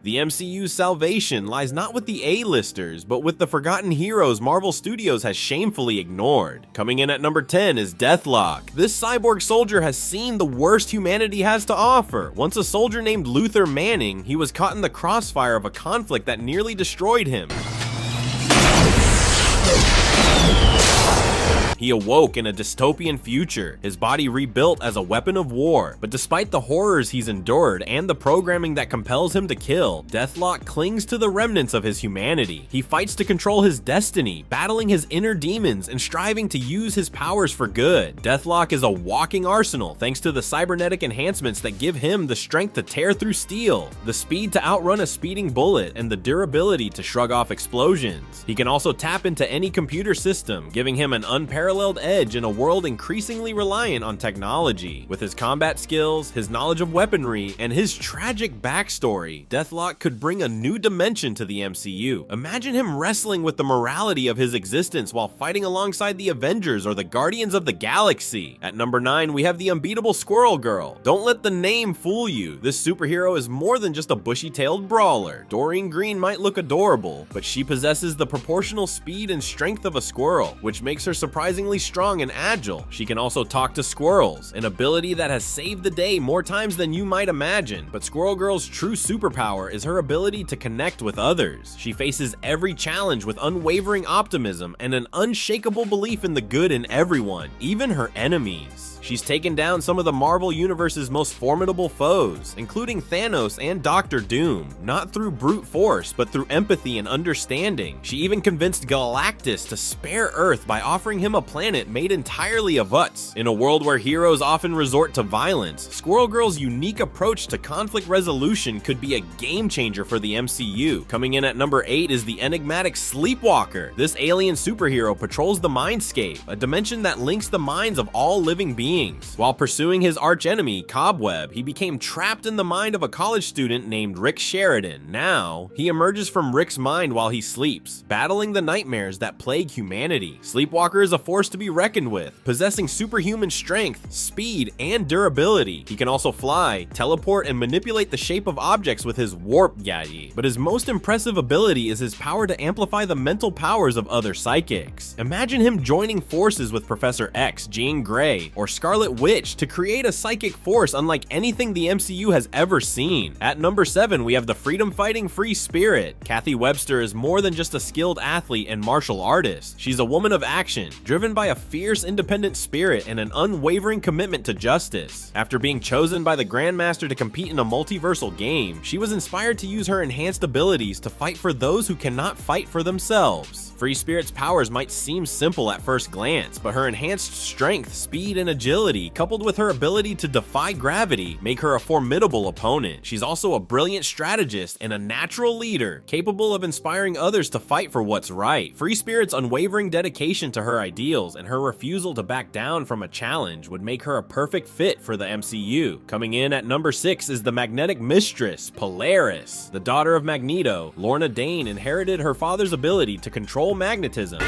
The MCU's salvation lies not with the A-listers, but with the forgotten heroes Marvel Studios has shamefully ignored. Coming in at number 10 is Deathlock. This cyborg soldier has seen the worst humanity has to offer. Once a soldier named Luther Manning, he was caught in the crossfire of a conflict that nearly destroyed him. He awoke in a dystopian future, his body rebuilt as a weapon of war. But despite the horrors he's endured and the programming that compels him to kill, Deathlock clings to the remnants of his humanity. He fights to control his destiny, battling his inner demons and striving to use his powers for good. Deathlock is a walking arsenal thanks to the cybernetic enhancements that give him the strength to tear through steel, the speed to outrun a speeding bullet, and the durability to shrug off explosions. He can also tap into any computer system, giving him an unparalleled edge in a world increasingly reliant on technology. With his combat skills, his knowledge of weaponry, and his tragic backstory, Deathlock could bring a new dimension to the MCU. Imagine him wrestling with the morality of his existence while fighting alongside the Avengers or the Guardians of the Galaxy. At number 9, we have the unbeatable Squirrel Girl. Don't let the name fool you. This superhero is more than just a bushy-tailed brawler. Doreen Green might look adorable, but she possesses the proportional speed and strength of a squirrel, which makes her surprisingly strong and agile. She can also talk to squirrels, an ability that has saved the day more times than you might imagine. But Squirrel Girl's true superpower is her ability to connect with others. She faces every challenge with unwavering optimism and an unshakable belief in the good in everyone, even her enemies. She's taken down some of the Marvel Universe's most formidable foes, including Thanos and Doctor Doom, not through brute force, but through empathy and understanding. She even convinced Galactus to spare Earth by offering him a planet made entirely of Utz. In a world where heroes often resort to violence, Squirrel Girl's unique approach to conflict resolution could be a game changer for the MCU. Coming in at number 8 is the enigmatic Sleepwalker. This alien superhero patrols the Mindscape, a dimension that links the minds of all living beings. While pursuing his archenemy, Cobweb, he became trapped in the mind of a college student named Rick Sheridan. Now, he emerges from Rick's mind while he sleeps, battling the nightmares that plague humanity. Sleepwalker is a force to be reckoned with, possessing superhuman strength, speed, and durability. He can also fly, teleport, and manipulate the shape of objects with his warp gadget. But his most impressive ability is his power to amplify the mental powers of other psychics. Imagine him joining forces with Professor X, Jean Grey, or Scarlet Witch to create a psychic force unlike anything the MCU has ever seen. At number 7, we have the freedom-fighting free spirit. Kathy Webster is more than just a skilled athlete and martial artist. She's a woman of action, driven by a fierce, independent spirit and an unwavering commitment to justice. After being chosen by the Grandmaster to compete in a multiversal game, she was inspired to use her enhanced abilities to fight for those who cannot fight for themselves. Free Spirit's powers might seem simple at first glance, but her enhanced strength, speed, and agility, coupled with her ability to defy gravity, make her a formidable opponent. She's also a brilliant strategist and a natural leader, capable of inspiring others to fight for what's right. Free Spirit's unwavering dedication to her ideals and her refusal to back down from a challenge would make her a perfect fit for the MCU. Coming in at number 6 is the magnetic mistress, Polaris. The daughter of Magneto, Lorna Dane inherited her father's ability to control magnetism.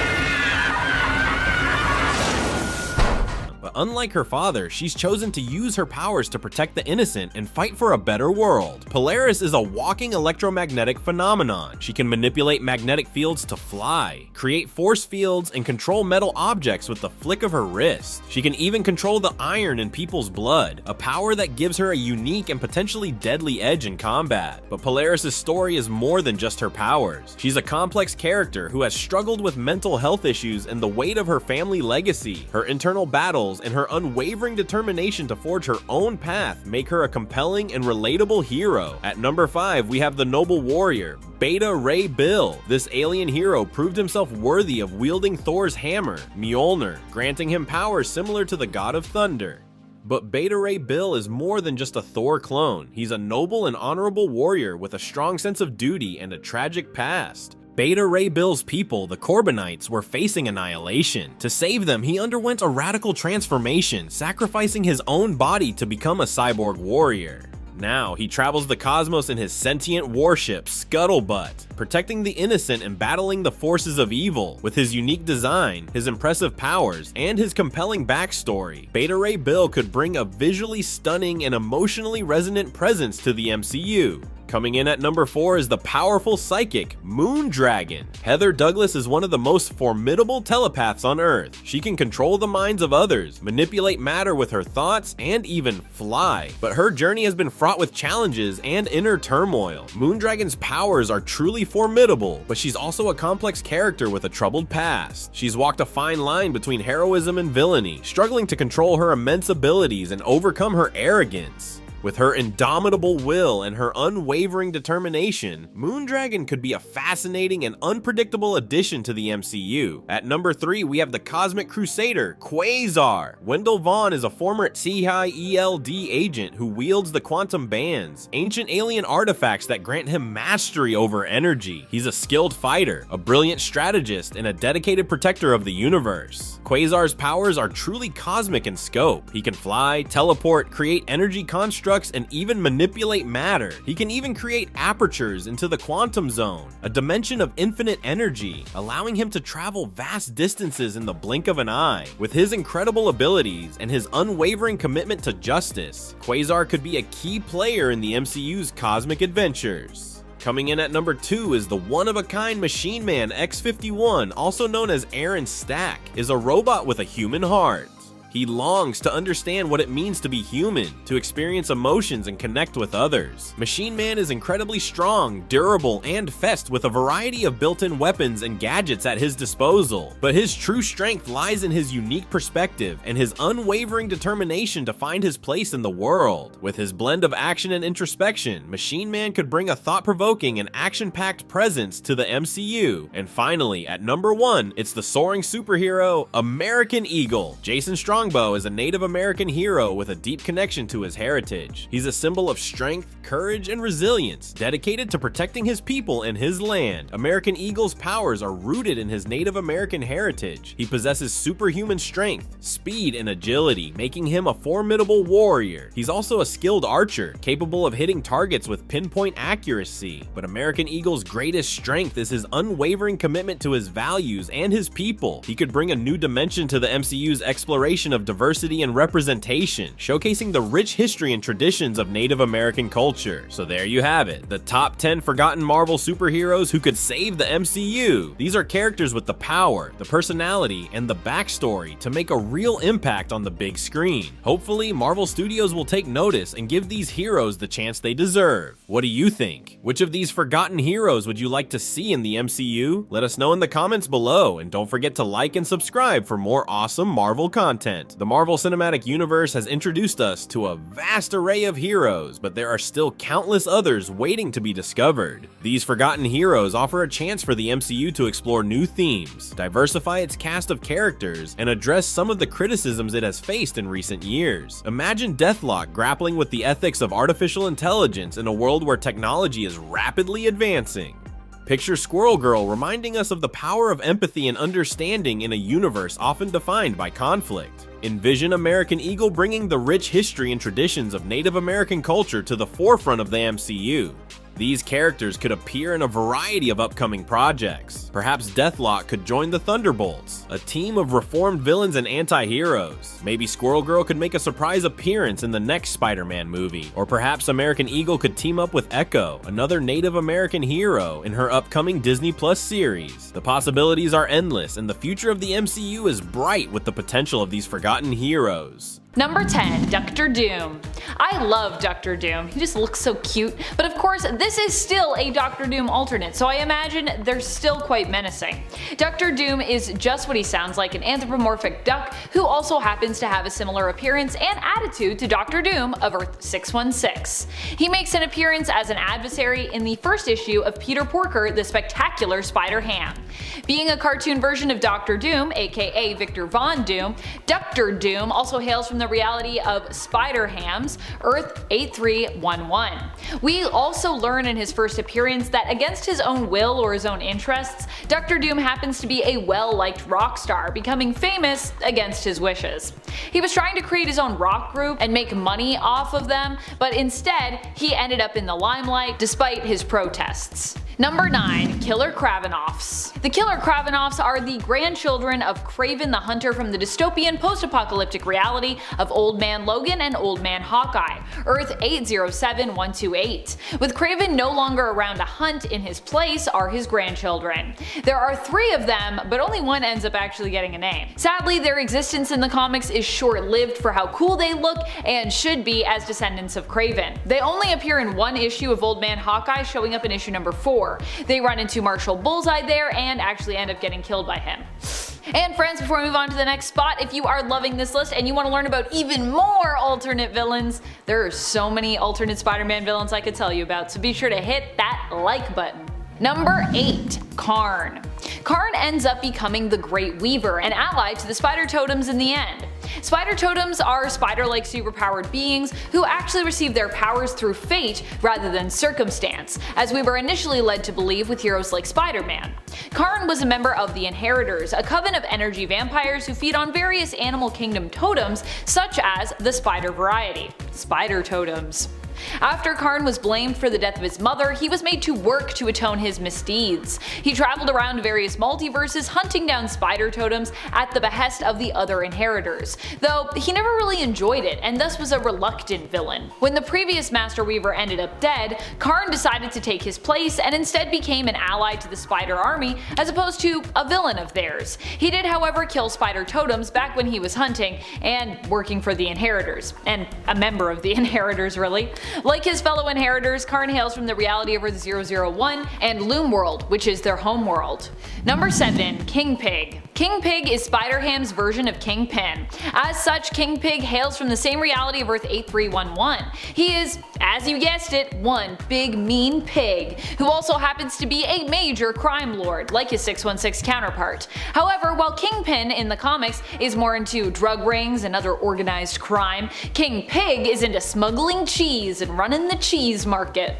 But unlike her father, she's chosen to use her powers to protect the innocent and fight for a better world. Polaris is a walking electromagnetic phenomenon. She can manipulate magnetic fields to fly, create force fields, and control metal objects with the flick of her wrist. She can even control the iron in people's blood, a power that gives her a unique and potentially deadly edge in combat. But Polaris' story is more than just her powers. She's a complex character who has struggled with mental health issues and the weight of her family legacy. Her internal battles and her unwavering determination to forge her own path make her a compelling and relatable hero. At number 5, we have the noble warrior, Beta Ray Bill. This alien hero proved himself worthy of wielding Thor's hammer, Mjolnir, granting him powers similar to the god of thunder. But Beta Ray Bill is more than just a Thor clone. He's a noble and honorable warrior with a strong sense of duty and a tragic past. Beta Ray Bill's people, the Corbinites, were facing annihilation. To save them, he underwent a radical transformation, sacrificing his own body to become a cyborg warrior. Now, he travels the cosmos in his sentient warship, Scuttlebutt, protecting the innocent and battling the forces of evil. With his unique design, his impressive powers, and his compelling backstory, Beta Ray Bill could bring a visually stunning and emotionally resonant presence to the MCU. Coming in at number 4 is the powerful psychic, Moondragon. Heather Douglas is one of the most formidable telepaths on Earth. She can control the minds of others, manipulate matter with her thoughts, and even fly. But her journey has been fraught with challenges and inner turmoil. Moondragon's powers are truly formidable, but she's also a complex character with a troubled past. She's walked a fine line between heroism and villainy, struggling to control her immense abilities and overcome her arrogance. With her indomitable will and her unwavering determination, Moondragon could be a fascinating and unpredictable addition to the MCU. At number 3, we have the Cosmic Crusader, Quasar. Wendell Vaughn is a former TIELD agent who wields the quantum bands, ancient alien artifacts that grant him mastery over energy. He's a skilled fighter, a brilliant strategist, and a dedicated protector of the universe. Quasar's powers are truly cosmic in scope. He can fly, teleport, create energy constructs, and even manipulate matter. He can even create apertures into the quantum zone, a dimension of infinite energy, allowing him to travel vast distances in the blink of an eye. With his incredible abilities and his unwavering commitment to justice, Quasar could be a key player in the MCU's cosmic adventures. Coming in at number 2 is the one-of-a-kind Machine Man X-51, also known as Aaron Stack, is a robot with a human heart. He longs to understand what it means to be human, to experience emotions and connect with others. Machine Man is incredibly strong, durable, and fest with a variety of built-in weapons and gadgets at his disposal. But his true strength lies in his unique perspective and his unwavering determination to find his place in the world. With his blend of action and introspection, Machine Man could bring a thought-provoking and action-packed presence to the MCU. And finally, at number 1, it's the soaring superhero, American Eagle. Jason Strongbow is a Native American hero with a deep connection to his heritage. He's a symbol of strength, courage, and resilience, dedicated to protecting his people and his land. American Eagle's powers are rooted in his Native American heritage. He possesses superhuman strength, speed, and agility, making him a formidable warrior. He's also a skilled archer, capable of hitting targets with pinpoint accuracy. But American Eagle's greatest strength is his unwavering commitment to his values and his people. He could bring a new dimension to the MCU's exploration of diversity and representation, showcasing the rich history and traditions of Native American culture. So there you have it, the top 10 forgotten Marvel superheroes who could save the MCU. These are characters with the power, the personality, and the backstory to make a real impact on the big screen. Hopefully, Marvel Studios will take notice and give these heroes the chance they deserve. What do you think? Which of these forgotten heroes would you like to see in the MCU? Let us know in the comments below, and don't forget to like and subscribe for more awesome Marvel content. The Marvel Cinematic Universe has introduced us to a vast array of heroes, but there are still countless others waiting to be discovered. These forgotten heroes offer a chance for the MCU to explore new themes, diversify its cast of characters, and address some of the criticisms it has faced in recent years. Imagine Deathlock grappling with the ethics of artificial intelligence in a world where technology is rapidly advancing. Picture Squirrel Girl reminding us of the power of empathy and understanding in a universe often defined by conflict. Envision American Eagle bringing the rich history and traditions of Native American culture to the forefront of the MCU. These characters could appear in a variety of upcoming projects. Perhaps Deathlock could join the Thunderbolts, a team of reformed villains and anti-heroes. Maybe Squirrel Girl could make a surprise appearance in the next Spider-Man movie. Or perhaps American Eagle could team up with Echo, another Native American hero, in her upcoming Disney Plus series. The possibilities are endless, and the future of the MCU is bright with the potential of these forgotten heroes. Number 10, Doctor Doom. I love Doctor Doom, he just looks so cute, but of course this is still a Doctor Doom alternate, so I imagine they're still quite menacing. Doctor Doom is just what he sounds like, an anthropomorphic duck who also happens to have a similar appearance and attitude to Doctor Doom of Earth 616. He makes an appearance as an adversary in the first issue of Peter Porker, the Spectacular Spider-Ham. Being a cartoon version of Doctor Doom, aka Victor Von Doom, Doctor Doom also hails from the reality of Spider-Ham's Earth 8311. We also learn in his first appearance that against his own will or his own interests, Doctor Doom happens to be a well-liked rock star, becoming famous against his wishes. He was trying to create his own rock group and make money off of them, but instead he ended up in the limelight despite his protests. Number 9. Killer Kravinoffs. The Killer Kravinoffs are the grandchildren of Kraven the Hunter from the dystopian post-apocalyptic reality of Old Man Logan and Old Man Hawkeye, Earth 807128. With Kraven no longer around to hunt, in his place are his grandchildren. There are 3 of them, but only one ends up actually getting a name. Sadly, their existence in the comics is short-lived for how cool they look and should be as descendants of Kraven. They only appear in one issue of Old Man Hawkeye, showing up in issue number 4. They run into Marshall Bullseye there and actually end up getting killed by him. And friends, before we move on to the next spot, if you are loving this list and you want to learn about even more alternate villains, there are so many alternate Spider-Man villains I could tell you about, so be sure to hit that like button. Number 8. Karn. Karn ends up becoming the Great Weaver, an ally to the Spider Totems in the end. Spider Totems are spider-like superpowered beings who actually receive their powers through fate rather than circumstance, as we were initially led to believe with heroes like Spider-Man. Karn was a member of the Inheritors, a coven of energy vampires who feed on various animal kingdom totems such as the spider variety. Spider Totems. After Karn was blamed for the death of his mother, he was made to work to atone his misdeeds. He traveled around various multiverses hunting down spider totems at the behest of the other Inheritors, though he never really enjoyed it and thus was a reluctant villain. When the previous Master Weaver ended up dead, Karn decided to take his place and instead became an ally to the Spider Army as opposed to a villain of theirs. He did however kill spider totems back when he was hunting and working for the Inheritors, and a member of the Inheritors really. Like his fellow Inheritors, Karn hails from the reality of Earth 001 and Loom World, which is their home world. Number 7. King Pig. King Pig is Spider-Ham's version of Kingpin. As such, King Pig hails from the same reality of Earth 8311. He is, as you guessed it, one big mean pig, who also happens to be a major crime lord, like his 616 counterpart. However, while Kingpin in the comics is more into drug rings and other organized crime, King Pig is into smuggling cheese and running the cheese market.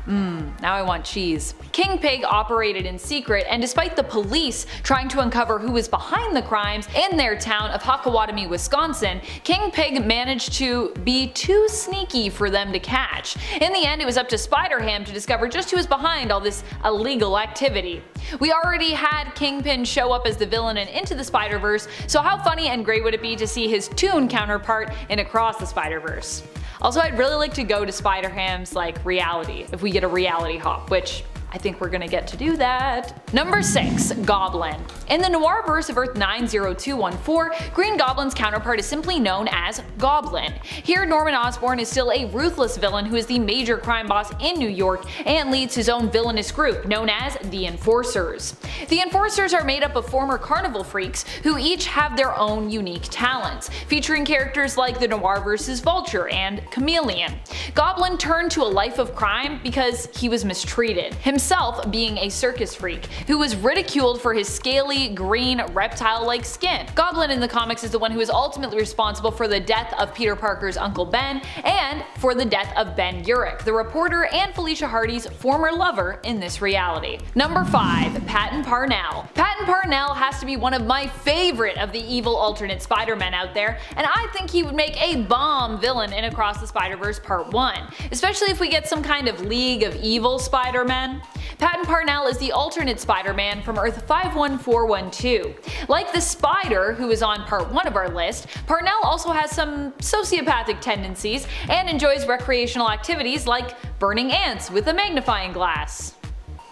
Now I want cheese. King Pig operated in secret, and despite the police trying to uncover who was behind the crimes in their town of Hakawatami, Wisconsin, King Pig managed to be too sneaky for them to catch. In the end, it was up to Spider-Ham to discover just who was behind all this illegal activity. We already had Kingpin show up as the villain in Into the Spider-Verse, so how funny and great would it be to see his Toon counterpart in Across the Spider-Verse? Also, I'd really like to go to Spider-Ham's reality, if we get a reality hop, which I think we're gonna get to do that. Number 6. Goblin. In the Noirverse of Earth 90214, Green Goblin's counterpart is simply known as Goblin. Here, Norman Osborn is still a ruthless villain who is the major crime boss in New York and leads his own villainous group known as the Enforcers. The Enforcers are made up of former carnival freaks who each have their own unique talents, featuring characters like the Noirverse's Vulture and Chameleon. Goblin turned to a life of crime because he was mistreated, himself being a circus freak who was ridiculed for his scaly, green, reptile-like skin. Goblin in the comics is the one who is ultimately responsible for the death of Peter Parker's Uncle Ben and for the death of Ben Urich, the reporter and Felicia Hardy's former lover in this reality. Number 5. Patton Parnell. Patton Parnell has to be one of my favorite of the evil alternate Spider-Men out there, and I think he would make a bomb villain in Across the Spider-Verse Part 1, especially if we get some kind of League of Evil Spider-Men. Patton Parnell is the alternate Spider-Man from Earth 51412. Like the Spider, who is on Part 1 of our list, Parnell also has some sociopathic tendencies and enjoys recreational activities like burning ants with a magnifying glass.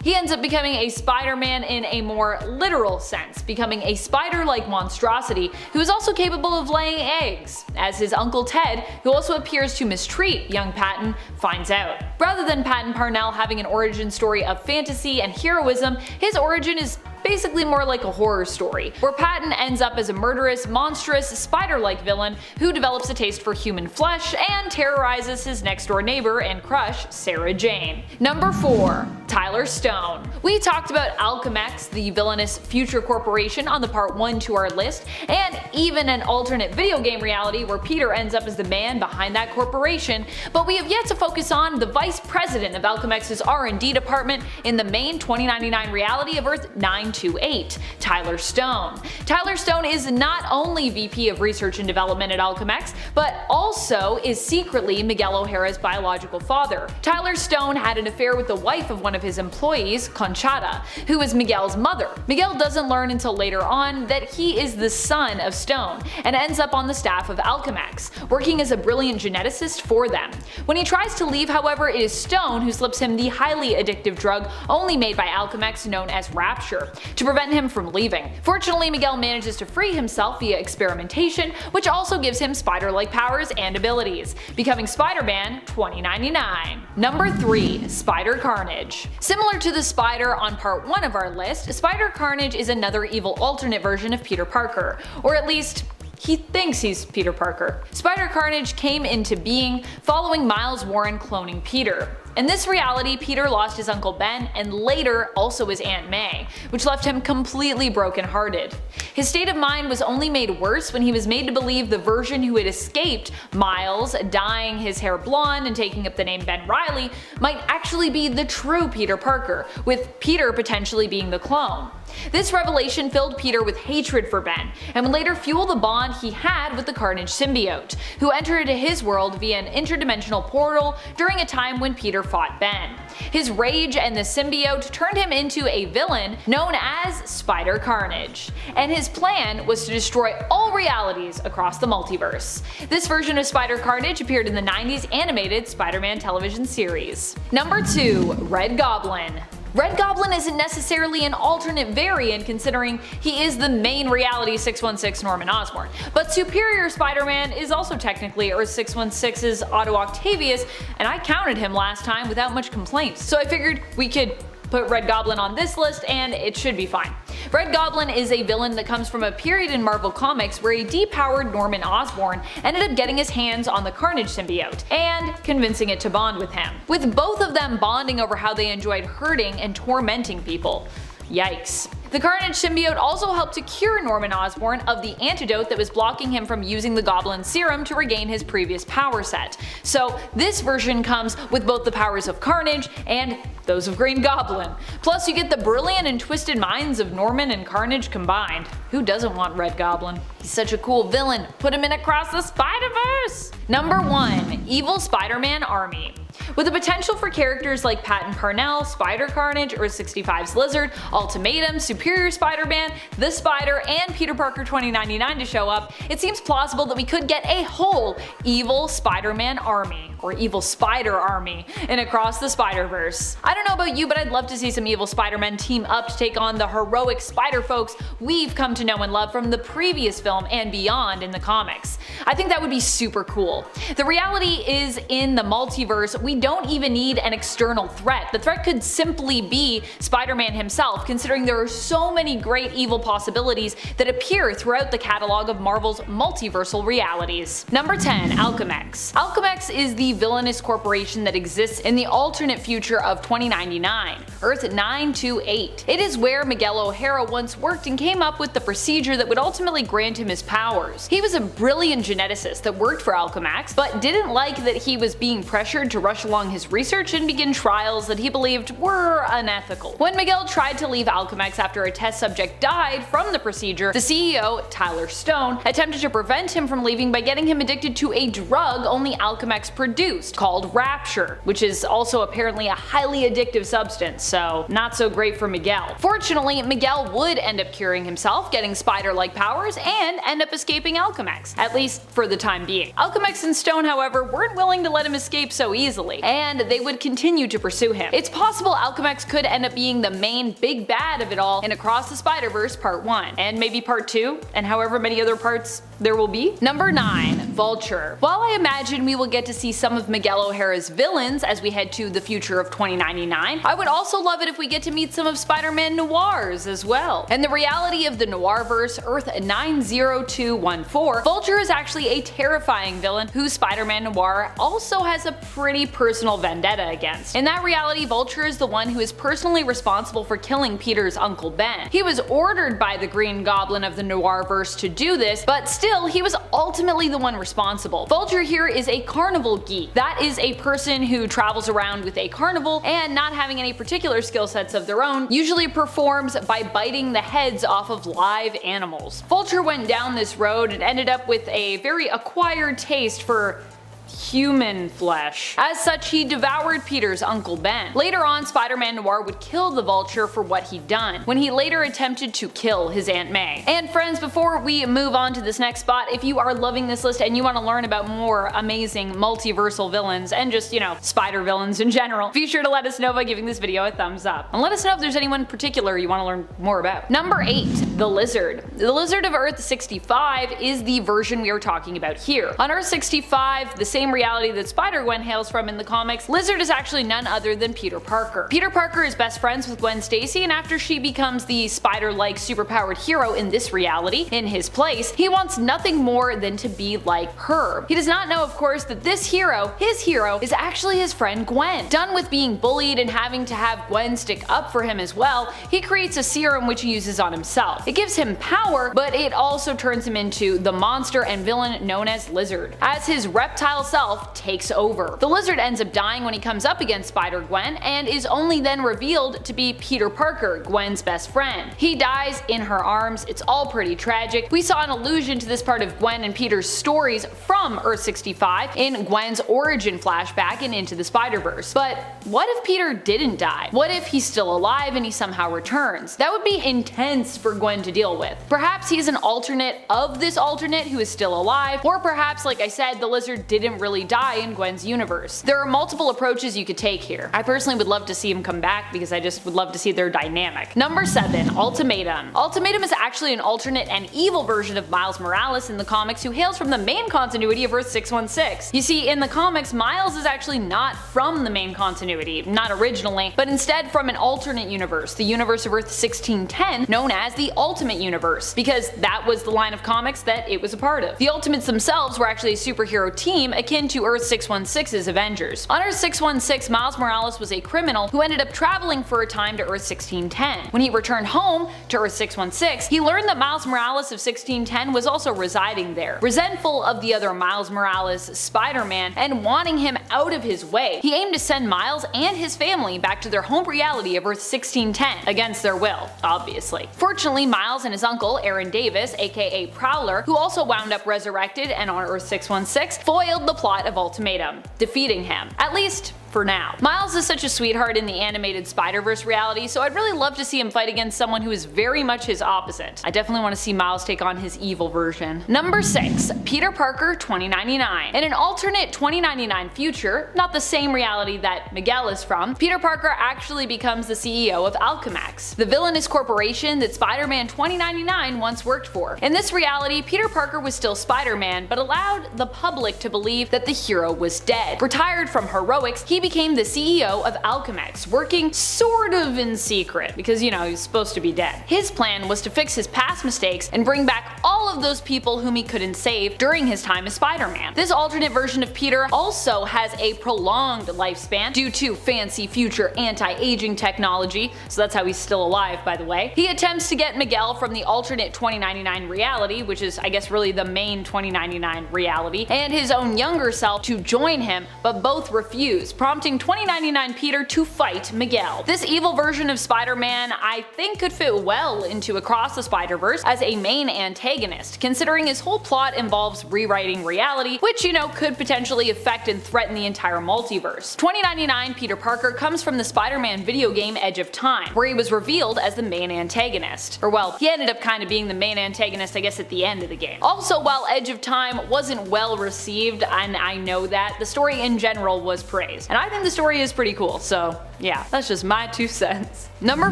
He ends up becoming a Spider-Man in a more literal sense, becoming a spider-like monstrosity who is also capable of laying eggs, as his Uncle Ted, who also appears to mistreat young Patton, finds out. Rather than Patton Parnell having an origin story of fantasy and heroism, his origin is basically more like a horror story, where Patton ends up as a murderous, monstrous, spider-like villain who develops a taste for human flesh and terrorizes his next-door neighbor and crush, Sarah Jane. Number 4. Tyler Stone. We talked about Alchemex, the villainous future corporation, on the Part 1 to our list, and even an alternate video game reality where Peter ends up as the man behind that corporation, but we have yet to focus on the vice president of Alchemex's R&D department in the main 2099 reality of Earth 9 928, Tyler Stone. Tyler Stone is not only VP of Research and Development at Alchemex, but also is secretly Miguel O'Hara's biological father. Tyler Stone had an affair with the wife of one of his employees, Conchata, who is Miguel's mother. Miguel doesn't learn until later on that he is the son of Stone, and ends up on the staff of Alchemex, working as a brilliant geneticist for them. When he tries to leave, however, it is Stone who slips him the highly addictive drug only made by Alchemex known as Rapture, to prevent him from leaving. Fortunately, Miguel manages to free himself via experimentation, which also gives him spider-like powers and abilities, becoming Spider-Man 2099. Number 3. Spider Carnage. Similar to the Spider on part 1 of our list, Spider Carnage is another evil alternate version of Peter Parker, or at least he thinks he's Peter Parker. Spider Carnage came into being following Miles Warren cloning Peter. In this reality, Peter lost his Uncle Ben and later also his Aunt May, which left him completely brokenhearted. His state of mind was only made worse when he was made to believe the version who had escaped Miles, dyeing his hair blonde and taking up the name Ben Reilly, might actually be the true Peter Parker, with Peter potentially being the clone. This revelation filled Peter with hatred for Ben, and would later fuel the bond he had with the Carnage symbiote, who entered his world via an interdimensional portal during a time when Peter fought Ben. His rage and the symbiote turned him into a villain known as Spider Carnage, and his plan was to destroy all realities across the multiverse. This version of Spider Carnage appeared in the 90s animated Spider-Man television series. Number 2. Red Goblin. Red Goblin isn't necessarily an alternate variant considering he is the main reality 616 Norman Osborn, but Superior Spider-Man is also technically Earth 616's Otto Octavius, and I counted him last time without much complaint, so I figured we could put Red Goblin on this list and it should be fine. Red Goblin is a villain that comes from a period in Marvel Comics where a depowered Norman Osborn ended up getting his hands on the Carnage symbiote and convincing it to bond with him, with both of them bonding over how they enjoyed hurting and tormenting people. Yikes. The Carnage symbiote also helped to cure Norman Osborn of the antidote that was blocking him from using the Goblin serum to regain his previous power set. So this version comes with both the powers of Carnage and those of Green Goblin. Plus you get the brilliant and twisted minds of Norman and Carnage combined. Who doesn't want Red Goblin? He's such a cool villain. Put him in Across the Spider-Verse! Number 1. Evil Spider-Man Army. With the potential for characters like Patton Parnell, Spider Carnage, Earth 65's Lizard, Ultimatum, Superior Spider-Man, The Spider, and Peter Parker 2099 to show up, it seems plausible that we could get a whole Evil Spider-Man Army, or Evil Spider Army, in Across the Spider-Verse. I don't know about you, but I'd love to see some Evil Spider-Men team up to take on the heroic Spider-Folks we've come to know and love from the previous film and beyond in the comics. I think that would be super cool. The reality is, in the multiverse, we don't even need an external threat. The threat could simply be Spider-Man himself, considering there are so many great evil possibilities that appear throughout the catalog of Marvel's multiversal realities. Number 10. Alchemex. Alchemex is the villainous corporation that exists in the alternate future of 2099, Earth 928. It is where Miguel O'Hara once worked and came up with the procedure that would ultimately grant him his powers. He was a brilliant geneticist that worked for Alchemex, but didn't like that he was being pressured to rush along his research and begin trials that he believed were unethical. When Miguel tried to leave Alchemex after a test subject died from the procedure, the CEO, Tyler Stone, attempted to prevent him from leaving by getting him addicted to a drug only Alchemex produced, called Rapture, which is also apparently a highly addictive substance, so not so great for Miguel. Fortunately, Miguel would end up curing himself, getting spider-like powers, and end up escaping Alchemex, at least for the time being. Alchemex and Stone, however, weren't willing to let him escape so easily, and they would continue to pursue him. It's possible Alchemex could end up being the main big bad of it all in Across the Spider-Verse Part 1, and maybe Part 2, and however many other parts there will be. Number 9. Vulture. While I imagine we will get to see some of Miguel O'Hara's villains as we head to the future of 2099, I would also love it if we get to meet some of Spider-Man Noir's as well. In the reality of the Noirverse, Earth 90214, Vulture is actually a terrifying villain who Spider-Man Noir also has a pretty personal vendetta against. In that reality, Vulture is the one who is personally responsible for killing Peter's Uncle Ben. He was ordered by the Green Goblin of the Noirverse to do this, but still, he was ultimately the one responsible responsible. Vulture here is a carnival geek. That is a person who travels around with a carnival and, not having any particular skill sets of their own, usually performs by biting the heads off of live animals. Vulture went down this road and ended up with a very acquired taste for human flesh. As such, he devoured Peter's Uncle Ben. Later on, Spider-Man Noir would kill the Vulture for what he'd done, when he later attempted to kill his Aunt May. And friends, before we move on to this next spot, if you are loving this list and you want to learn about more amazing multiversal villains and just, spider villains in general, be sure to let us know by giving this video a thumbs up. And let us know if there's anyone in particular you want to learn more about. Number 8. The Lizard. The Lizard of Earth 65 is the version we are talking about here. On Earth 65, the same reality that Spider-Gwen hails from in the comics, Lizard is actually none other than Peter Parker. Peter Parker is best friends with Gwen Stacy, and after she becomes the spider-like superpowered hero in this reality, in his place, he wants nothing more than to be like her. He does not know, of course, that this hero, his hero, is actually his friend Gwen. Done with being bullied and having to have Gwen stick up for him as well, he creates a serum which he uses on himself. It gives him power, but it also turns him into the monster and villain known as Lizard, as his reptile self takes over. The Lizard ends up dying when he comes up against Spider-Gwen and is only then revealed to be Peter Parker, Gwen's best friend. He dies in her arms. It's all pretty tragic. We saw an allusion to this part of Gwen and Peter's stories from Earth 65 in Gwen's origin flashback in Into the Spider-Verse. But what if Peter didn't die? What if he's still alive and he somehow returns? That would be intense for Gwen to deal with. Perhaps he's an alternate of this alternate who is still alive, or perhaps, like I said, the Lizard didn't really die in Gwen's universe. There are multiple approaches you could take here. I personally would love to see him come back because I just would love to see their dynamic. Number 7. Ultimatum. Ultimatum is actually an alternate and evil version of Miles Morales in the comics, who hails from the main continuity of Earth 616. You see, in the comics, Miles is actually not from the main continuity, not originally, but instead from an alternate universe, the universe of Earth 1610, known as the Ultimate Universe, because that was the line of comics that it was a part of. The Ultimates themselves were actually a superhero team akin to Earth 616's Avengers. On Earth 616, Miles Morales was a criminal who ended up traveling for a time to Earth 1610. When he returned home to Earth 616, he learned that Miles Morales of 1610 was also residing there. Resentful of the other Miles Morales, Spider-Man, and wanting him out of his way, he aimed to send Miles and his family back to their home reality of Earth 1610, against their will, obviously. Fortunately, Miles and his uncle, Aaron Davis, aka Prowler, who also wound up resurrected and on Earth 616, foiled the plot of Ultimatum, defeating him. At least for now. Miles is such a sweetheart in the animated Spider-Verse reality, so I'd really love to see him fight against someone who is very much his opposite. I definitely want to see Miles take on his evil version. Number 6. Peter Parker 2099. In an alternate 2099 future, not the same reality that Miguel is from, Peter Parker actually becomes the CEO of Alchemax, the villainous corporation that Spider-Man 2099 once worked for. In this reality, Peter Parker was still Spider-Man, but allowed the public to believe that the hero was dead. Retired from heroics, he became the CEO of Alchemax, working sort of in secret, because he's supposed to be dead. His plan was to fix his past mistakes and bring back all of those people whom he couldn't save during his time as Spider-Man. This alternate version of Peter also has a prolonged lifespan due to fancy future anti-aging technology, so that's how he's still alive, by the way. He attempts to get Miguel from the alternate 2099 reality, which is I guess really the main 2099 reality, and his own younger self to join him, but both refuse, prompting 2099 Peter to fight Miguel. This evil version of Spider-Man I think could fit well into Across the Spider-Verse as a main antagonist, considering his whole plot involves rewriting reality, which could potentially affect and threaten the entire multiverse. 2099 Peter Parker comes from the Spider-Man video game Edge of Time, where he was revealed as the main antagonist. Or well, he ended up kind of being the main antagonist I guess at the end of the game. Also, while Edge of Time wasn't well received, and I know that, the story in general was praised. And I think the story is pretty cool, so yeah, that's just my 2 cents. Number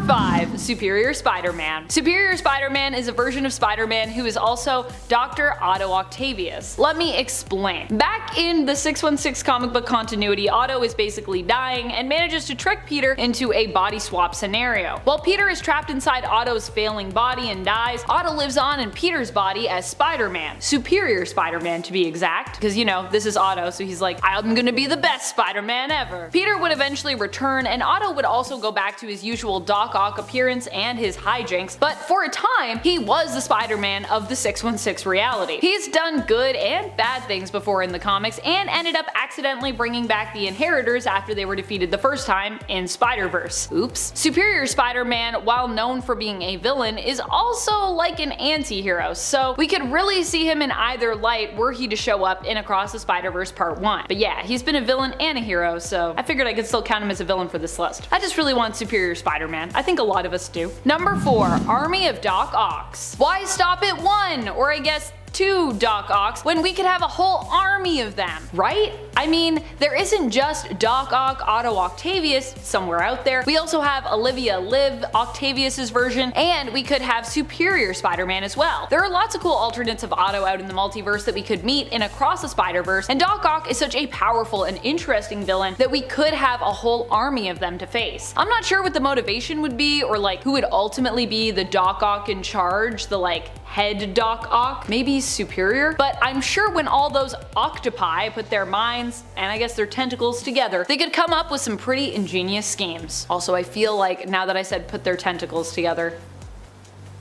5. Superior Spider-Man. Superior Spider-Man is a version of Spider-Man who is also Dr. Otto Octavius. Let me explain. Back in the 616 comic book continuity, Otto is basically dying and manages to trick Peter into a body swap scenario. While Peter is trapped inside Otto's failing body and dies, Otto lives on in Peter's body as Spider-Man. Superior Spider-Man to be exact, because this is Otto, so he's like, I'm gonna be the best Spider-Man never. Peter would eventually return, and Otto would also go back to his usual Doc Ock appearance and his hijinks, but for a time, he was the Spider-Man of the 616 reality. He's done good and bad things before in the comics, and ended up accidentally bringing back the Inheritors after they were defeated the first time in Spider-Verse. Oops. Superior Spider-Man, while known for being a villain, is also like an anti-hero, so we could really see him in either light were he to show up in Across the Spider-Verse Part 1. But yeah, he's been a villain and a hero, so I figured I could still count him as a villain for this list. I just really want Superior Spider-Man. I think a lot of us do. Number 4. Army of Doc Ocks. Why stop at 1? Or I guess 2 Doc Ocks when we could have a whole army of them, right? I mean, there isn't just Doc Ock, Otto Octavius somewhere out there. We also have Olivia Liv, Octavius's version, and we could have Superior Spider-Man as well. There are lots of cool alternates of Otto out in the multiverse that we could meet in Across the Spider-Verse, and Doc Ock is such a powerful and interesting villain that we could have a whole army of them to face. I'm not sure what the motivation would be, or like who would ultimately be the Doc Ock in charge, the like head Doc Ock, maybe Superior, but I'm sure when all those octopi put their minds and I guess their tentacles together, they could come up with some pretty ingenious schemes. Also, I feel like now that I said put their tentacles together,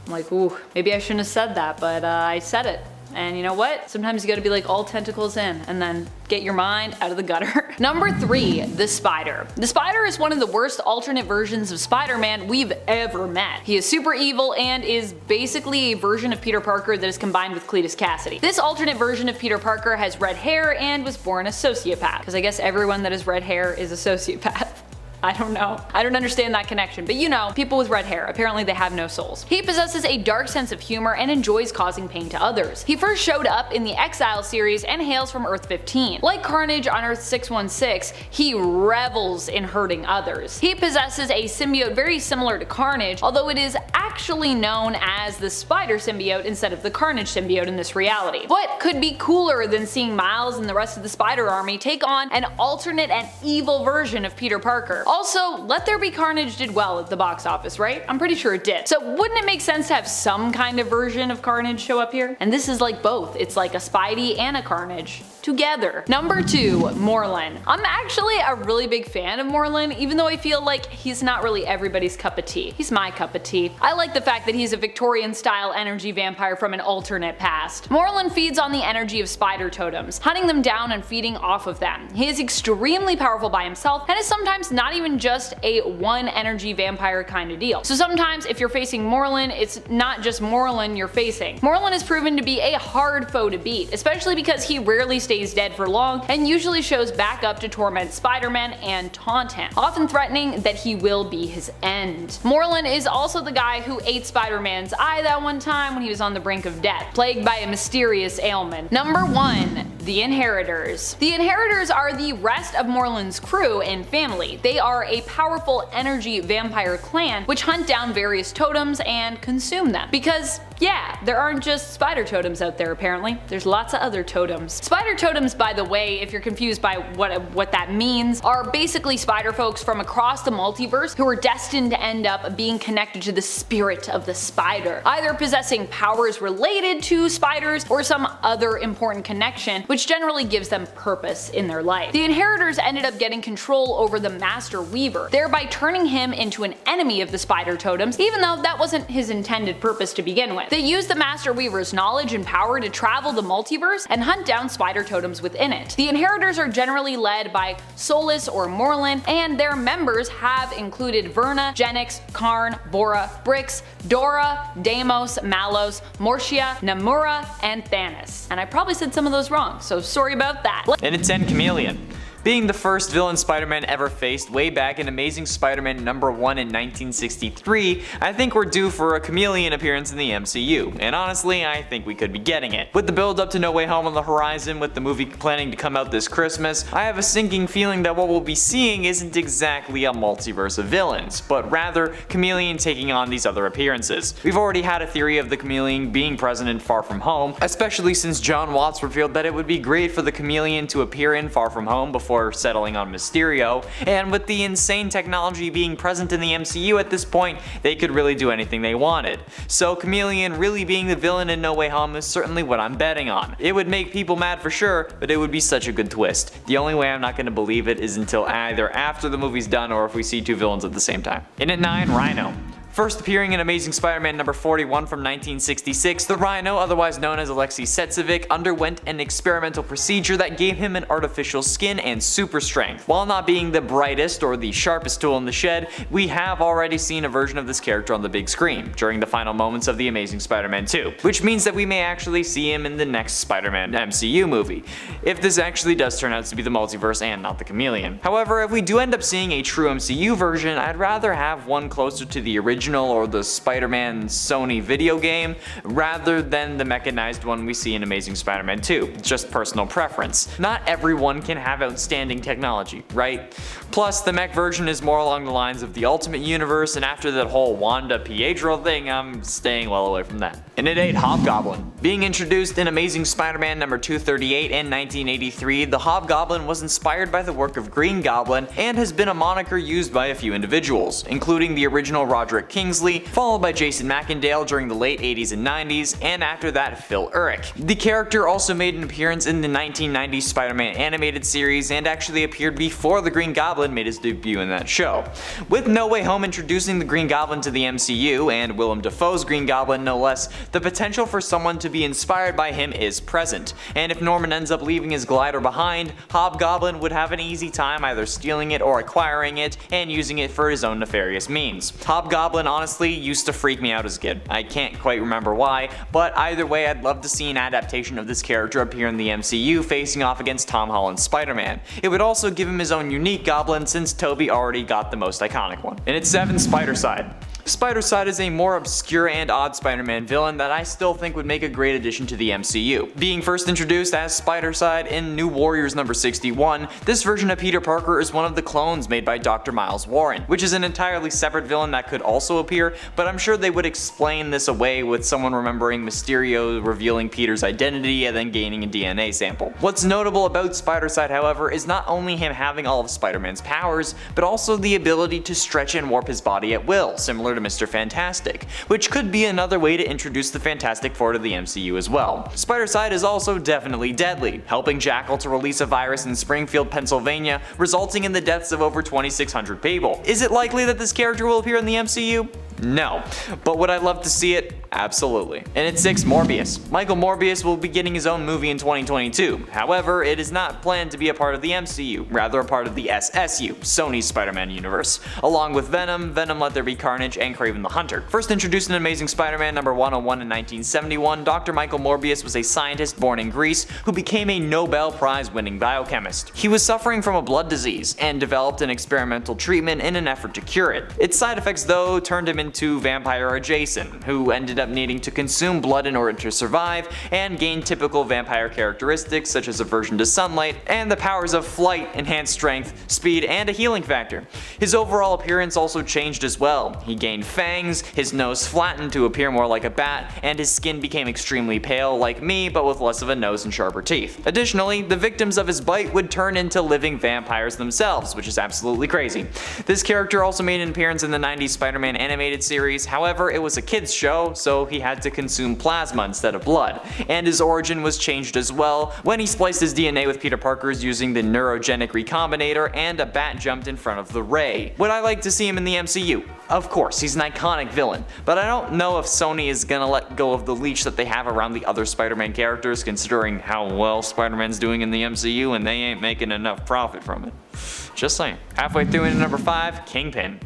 I'm like, ooh, maybe I shouldn't have said that, but I said it. And you know what? Sometimes you gotta be like all tentacles in and then get your mind out of the gutter. Number 3, the Spider. The Spider is one of the worst alternate versions of Spider-Man we've ever met. He is super evil and is basically a version of Peter Parker that is combined with Cletus Cassidy. This alternate version of Peter Parker has red hair and was born a sociopath, because I guess everyone that has red hair is a sociopath. I don't know. I don't understand that connection, but you know, people with red hair, apparently they have no souls. He possesses a dark sense of humor and enjoys causing pain to others. He first showed up in the Exile series and hails from Earth 15. Like Carnage on Earth 616, he revels in hurting others. He possesses a symbiote very similar to Carnage, although it is actually known as the Spider symbiote instead of the Carnage symbiote in this reality. What could be cooler than seeing Miles and the rest of the Spider Army take on an alternate and evil version of Peter Parker? Also, Let There Be Carnage did well at the box office, right? I'm pretty sure it did. So wouldn't it make sense to have some kind of version of Carnage show up here? And this is like both. It's like a Spidey and a Carnage together. Number 2, Morlun. I'm actually a really big fan of Morlun, even though I feel like he's not really everybody's cup of tea. He's my cup of tea. I like the fact that he's a Victorian-style energy vampire from an alternate past. Morlun feeds on the energy of spider totems, hunting them down and feeding off of them. He is extremely powerful by himself and is sometimes not even just a one energy vampire kind of deal. So sometimes if you're facing Morlun, it's not just Morlun you're facing. Morlun is proven to be a hard foe to beat, especially because he rarely stays dead for long and usually shows back up to torment Spider-Man and taunt him, often threatening that he will be his end. Morlun is also the guy who ate Spider-Man's eye that one time when he was on the brink of death, plagued by a mysterious ailment. Number 1, the Inheritors. The Inheritors are the rest of Morlun's crew and family. They are a powerful energy vampire clan which hunt down various totems and consume them. Because yeah, there aren't just spider totems out there apparently, there's lots of other totems. Spider totems, by the way, if you're confused by what that means, are basically spider folks from across the multiverse who are destined to end up being connected to the spirit of the spider, either possessing powers related to spiders or some other important connection, which generally gives them purpose in their life. The Inheritors ended up getting control over the Master Weaver, thereby turning him into an enemy of the spider totems, even though that wasn't his intended purpose to begin with. They used the Master Weaver's knowledge and power to travel the multiverse and hunt down spider totems within it. The Inheritors are generally led by Solus or Morlun, and their members have included Verna, Genix, Karn, Bora, Brix, Dora, Deimos, Malos, Mortia, Namura, and Thanos. And I probably said some of those wrong, so sorry about that. And it's N Chameleon. Being the first villain Spider-Man ever faced way back in Amazing Spider-Man #1 in 1963, I think we're due for a chameleon appearance in the MCU, and honestly, I think we could be getting it. With the build up to No Way Home on the horizon, with the movie planning to come out this Christmas, I have a sinking feeling that what we'll be seeing isn't exactly a multiverse of villains, but rather Chameleon taking on these other appearances. We've already had a theory of the Chameleon being present in Far From Home, especially since John Watts revealed that it would be great for the Chameleon to appear in Far From Home before before settling on Mysterio, and with the insane technology being present in the MCU at this point, they could really do anything they wanted. So Chameleon really being the villain in No Way Home is certainly what I'm betting on. It would make people mad for sure, but it would be such a good twist. The only way I'm not going to believe it is until either after the movie's done or if we see two villains at the same time. In at 9, Rhino. First appearing in Amazing Spider-Man number 41 from 1966, the Rhino, otherwise known as Alexei Setsevic, underwent an experimental procedure that gave him an artificial skin and super strength. While not being the brightest or the sharpest tool in the shed, we have already seen a version of this character on the big screen during the final moments of the Amazing Spider-Man 2, which means that we may actually see him in the next Spider-Man MCU movie, if this actually does turn out to be the multiverse and not the Chameleon. However, if we do end up seeing a true MCU version, I'd rather have one closer to the original or the Spider-Man Sony video game rather than the mechanized one we see in Amazing Spider-Man 2. Just personal preference. Not everyone can have outstanding technology, right? Plus, the mech version is more along the lines of the Ultimate Universe, and after that whole Wanda Pietro thing, I'm staying well away from that. And at 8, Hobgoblin. Being introduced in Amazing Spider-Man number 238 in 1983, the Hobgoblin was inspired by the work of Green Goblin and has been a moniker used by a few individuals, including the original Roderick Kingsley, followed by Jason McIndale during the late 80s and 90s, and after that Phil Urich. The character also made an appearance in the 1990s Spider-Man animated series and actually appeared before the Green Goblin made his debut in that show. With No Way Home introducing the Green Goblin to the MCU, and Willem Dafoe's Green Goblin no less, the potential for someone to be inspired by him is present, and if Norman ends up leaving his glider behind, Hobgoblin would have an easy time either stealing it or acquiring it and using it for his own nefarious means. Hobgoblin honestly used to freak me out as a kid. I can't quite remember why, but either way I'd love to see an adaptation of this character appear in the MCU facing off against Tom Holland's Spider-Man. It would also give him his own unique goblin since Tobey already got the most iconic one. And it's 7, Spider-Side. Spider-Side is a more obscure and odd Spider-Man villain that I still think would make a great addition to the MCU. Being first introduced as Spider-Side in New Warriors number 61, this version of Peter Parker is one of the clones made by Dr. Miles Warren, which is an entirely separate villain that could also appear, but I'm sure they would explain this away with someone remembering Mysterio revealing Peter's identity and then gaining a DNA sample. What's notable about Spider-Side, however, is not only him having all of Spider-Man's powers, but also the ability to stretch and warp his body at will, similar to Mr. Fantastic, which could be another way to introduce the Fantastic Four to the MCU as well. Spider-Side is also definitely deadly, helping Jackal to release a virus in Springfield, Pennsylvania, resulting in the deaths of over 2,600 people. Is it likely that this character will appear in the MCU? No. But would I love to see it? Absolutely. And at 6, Morbius. Michael Morbius will be getting his own movie in 2022. However, it is not planned to be a part of the MCU, rather a part of the SSU, Sony's Spider-Man universe, along with Venom, Venom Let There Be Carnage, and Kraven the Hunter. First introduced in Amazing Spider-Man number 101 in 1971, Dr. Michael Morbius was a scientist born in Greece who became a Nobel Prize winning biochemist. He was suffering from a blood disease and developed an experimental treatment in an effort to cure it. Its side effects though turned him into vampire Jason, who ended up needing to consume blood in order to survive and gain typical vampire characteristics such as aversion to sunlight and the powers of flight, enhanced strength, speed, and a healing factor. His overall appearance also changed as well. He gained fangs, his nose flattened to appear more like a bat, and his skin became extremely pale like me but with less of a nose and sharper teeth. Additionally, the victims of his bite would turn into living vampires themselves, which is absolutely crazy. This character also made an appearance in the 90s Spider-Man animated series, however it was a kids show so he had to consume plasma instead of blood, and his origin was changed as well when he spliced his DNA with Peter Parker's using the neurogenic recombinator and a bat jumped in front of the ray. Would I like to see him in the MCU? Of course, he's an iconic villain, but I don't know if Sony is gonna let go of the leash that they have around the other Spider-Man characters considering how well Spider-Man's doing in the MCU and they ain't making enough profit from it. Just saying. Halfway through into number 5, Kingpin.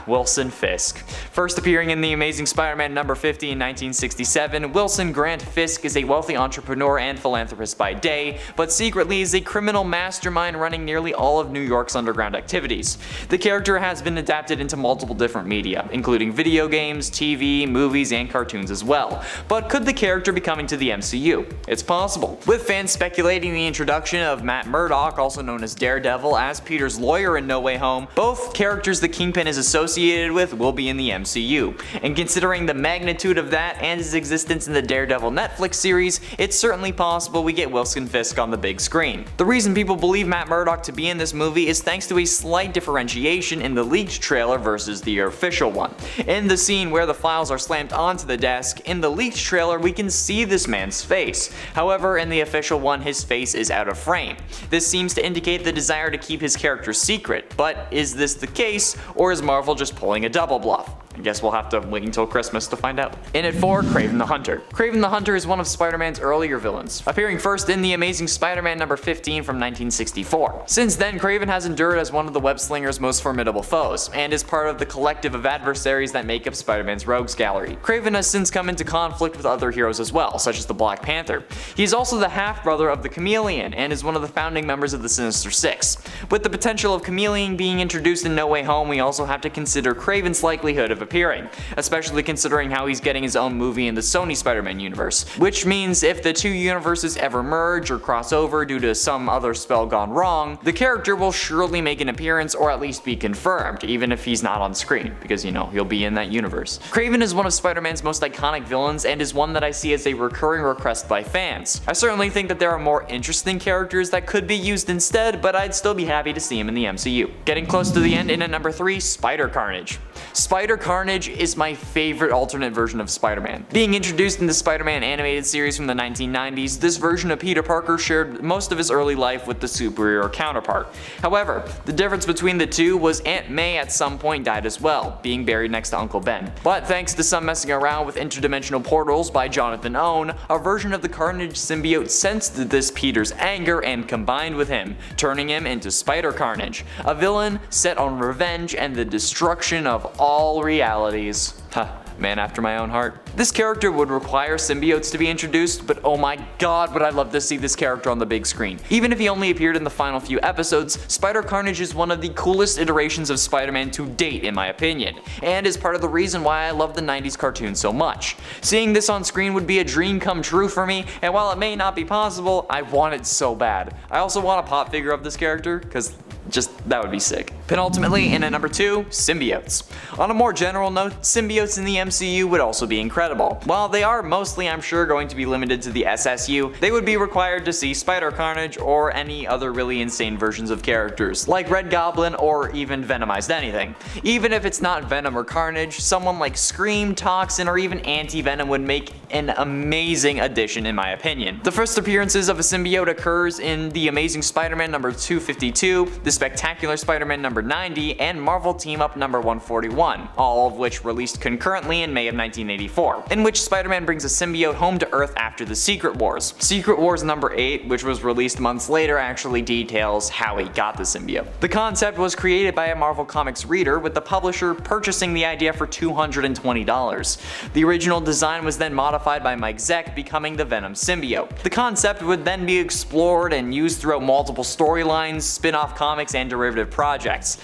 Wilson Fisk. First appearing in The Amazing Spider-Man number 50 in 1967, Wilson Grant Fisk is a wealthy entrepreneur and philanthropist by day, but secretly is a criminal mastermind running nearly all of New York's underground activities. The character has been adapted into multiple different media, including video games, TV, movies, and cartoons as well. But could the character be coming to the MCU? It's possible, with fans speculating the introduction of Matt Murdock, also known as Daredevil, as Peter's lawyer in No Way Home, both characters the Kingpin Kraven is associated with will be in the MCU, and considering the magnitude of that and his existence in the Daredevil Netflix series, it's certainly possible we get Wilson Fisk on the big screen. The reason people believe Matt Murdock to be in this movie is thanks to a slight differentiation in the leaked trailer versus the official one. In the scene where the files are slammed onto the desk, in the leaked trailer we can see this man's face. However, in the official one, his face is out of frame. This seems to indicate the desire to keep his character secret, but is this the case, or is Marvel just pulling a double bluff? I guess we'll have to wait until Christmas to find out. In at 4, Kraven the Hunter. Kraven the Hunter is one of Spider-Man's earlier villains, appearing first in The Amazing Spider-Man number 15 from 1964. Since then, Kraven has endured as one of the web-slinger's most formidable foes, and is part of the collective of adversaries that make up Spider-Man's rogues gallery. Kraven has since come into conflict with other heroes as well, such as the Black Panther. He is also the half-brother of the Chameleon, and is one of the founding members of the Sinister Six. With the potential of Chameleon being introduced in No Way Home, we also have to consider Kraven's likelihood of appearing, especially considering how he's getting his own movie in the Sony Spider-Man universe, which means if the two universes ever merge or cross over due to some other spell gone wrong, the character will surely make an appearance or at least be confirmed, even if he's not on screen, because you know, he'll be in that universe. Kraven is one of Spider-Man's most iconic villains and is one that I see as a recurring request by fans. I certainly think that there are more interesting characters that could be used instead, but I'd still be happy to see him in the MCU. Getting close to the end, in at number 3, Spider-Carnage. Spider-Carnage is my favorite alternate version of Spider-Man. Being introduced in the Spider-Man animated series from the 1990s, this version of Peter Parker shared most of his early life with the superior counterpart. However, the difference between the two was Aunt May at some point died as well, being buried next to Uncle Ben. But thanks to some messing around with interdimensional portals by Jonathan Owen, a version of the Carnage symbiote sensed this Peter's anger and combined with him, turning him into Spider-Carnage, a villain set on revenge and the destruction of all realities. Man after my own heart. This character would require symbiotes to be introduced, but oh my god would I love to see this character on the big screen. Even if he only appeared in the final few episodes, Spider-Carnage is one of the coolest iterations of Spider-Man to date in my opinion, and is part of the reason why I love the 90s cartoon so much. Seeing this on screen would be a dream come true for me, and while it may not be possible, I want it so bad. I also want a pop figure of this character, cause that would be sick. Penultimately, in at number 2, symbiotes. On a more general note, symbiotes in the MCU would also be incredible. While they are mostly, I'm sure, going to be limited to the SSU, they would be required to see Spider-Carnage or any other really insane versions of characters, like Red Goblin or even Venomized anything. Even if it's not Venom or Carnage, someone like Scream, Toxin, or even Anti-Venom would make an amazing addition in my opinion. The first appearances of a symbiote occurs in The Amazing Spider-Man number 252, The Spectacular Spider-Man number 90, and Marvel Team-Up number 141, all of which released concurrently in May of 1984, in which Spider-Man brings a symbiote home to Earth after the Secret Wars. Secret Wars number 8, which was released months later, actually details how he got the symbiote. The concept was created by a Marvel Comics reader, with the publisher purchasing the idea for $220. The original design was then modified by Mike Zeck, becoming the Venom symbiote. The concept would then be explored and used throughout multiple storylines, spin-off comics, and derivative projects.